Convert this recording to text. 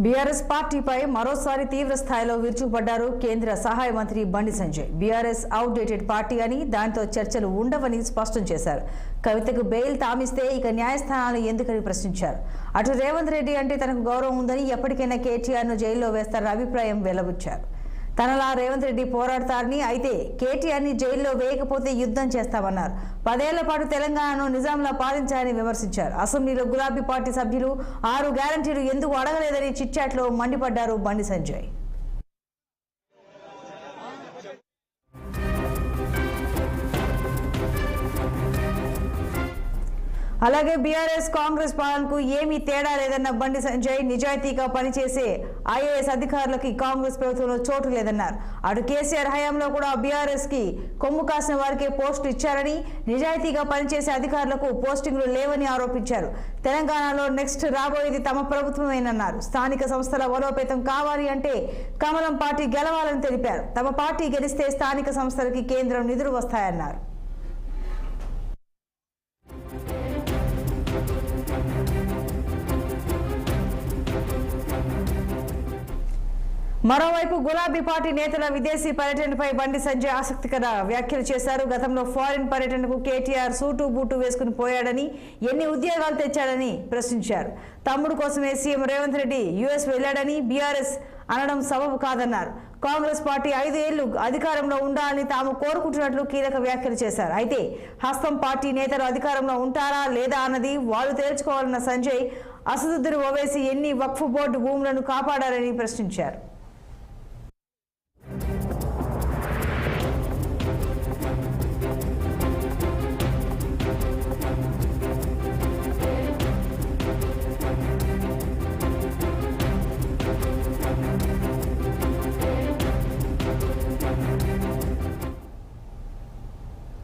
BRS పార్టీపై మరోసారి తీవ్ర స్థాయిలో విరుచుకుపడ్డారు కేంద్ర సహాయ మంత్రి Bandi Sanjay. BRS outdated party అని, దాంతో చర్చలు ఉండవని స్పష్టం చేశారు. కవితకు బెయిల్ తామిస్తే ఇక న్యాయస్థానాలు ఎందుకని ప్రశ్నించారు. అటు రేవంత్ రెడ్డి అంటే తనకు గౌరవం ఉందని, ఎప్పటికైనా కేటీఆర్ను జైల్లో వేస్తారన్న అభిప్రాయం వెల్లబుచ్చారు. తనలా రేవంత్ రెడ్డి పోరాడతారని, అయితే కేటీఆర్ని జైల్లో వేయకపోతే యుద్ధం చేస్తామన్నారు. 10 ఏళ్ల పాటు తెలంగాణను నిజాంలా పాలించారని విమర్శించారు. అసెంబ్లీలో గులాబీ పార్టీ సభ్యులు 6 గ్యారంటీలు ఎందుకు అడగలేదని చిట్చాట్లో మండిపడ్డారు బండి సంజయ్. అలాగే బీఆర్ఎస్ కాంగ్రెస్ పాలనకు ఏమీ తేడా లేదన్న బండి సంజయ్, నిజాయితీగా పనిచేసే ఐఏఎస్ అధికారులకి కాంగ్రెస్ ప్రభుత్వంలో చోటు లేదన్నారు. అటు కేసీఆర్ హయాంలో కూడా బీఆర్ఎస్ కి కొమ్ము కాసిన వారికే పోస్టులు ఇచ్చారని, నిజాయితీగా పనిచేసే అధికారులకు పోస్టింగ్లు లేవని ఆరోపించారు. తెలంగాణలో నెక్స్ట్ రాబోయేది తమ ప్రభుత్వమేనన్నారు. స్థానిక సంస్థల బలోపేతం కావాలి అంటే కమలం పార్టీ గెలవాలని తెలిపారు. తమ పార్టీ గెలిస్తే స్థానిక సంస్థలకి కేంద్రం నిధులు వస్తాయన్నారు. మరోవైపు గులాబీ పార్టీ నేతల విదేశీ పర్యటనపై బండి సంజయ్ ఆసక్తికర వ్యాఖ్యలు చేశారు. గతంలో ఫారిన్ పర్యటనకు కేటీఆర్ సూటు బూటు వేసుకుని పోయాడని, ఎన్ని ఉద్యోగాలు తెచ్చాడని ప్రశ్నించారు. తమ్ముడు కోసమే సీఎం రేవంత్ రెడ్డి యుఎస్ వెళ్లాడని బీఆర్ఎస్ అనడం సబబు కాదన్నారు. కాంగ్రెస్ పార్టీ 5 ఏళ్లు అధికారంలో ఉండాలని తాము కోరుకుంటున్నట్లు కీలక వ్యాఖ్యలు చేశారు. అయితే హస్తం పార్టీ నేతలు అధికారంలో ఉంటారా లేదా అన్నది వాళ్ళు తేల్చుకోవాలన్న సంజయ్, అసదుద్దీన్ ఓవైసీ ఎన్ని వక్ఫ్ బోర్డు భూములను కాపాడారని ప్రశ్నించారు.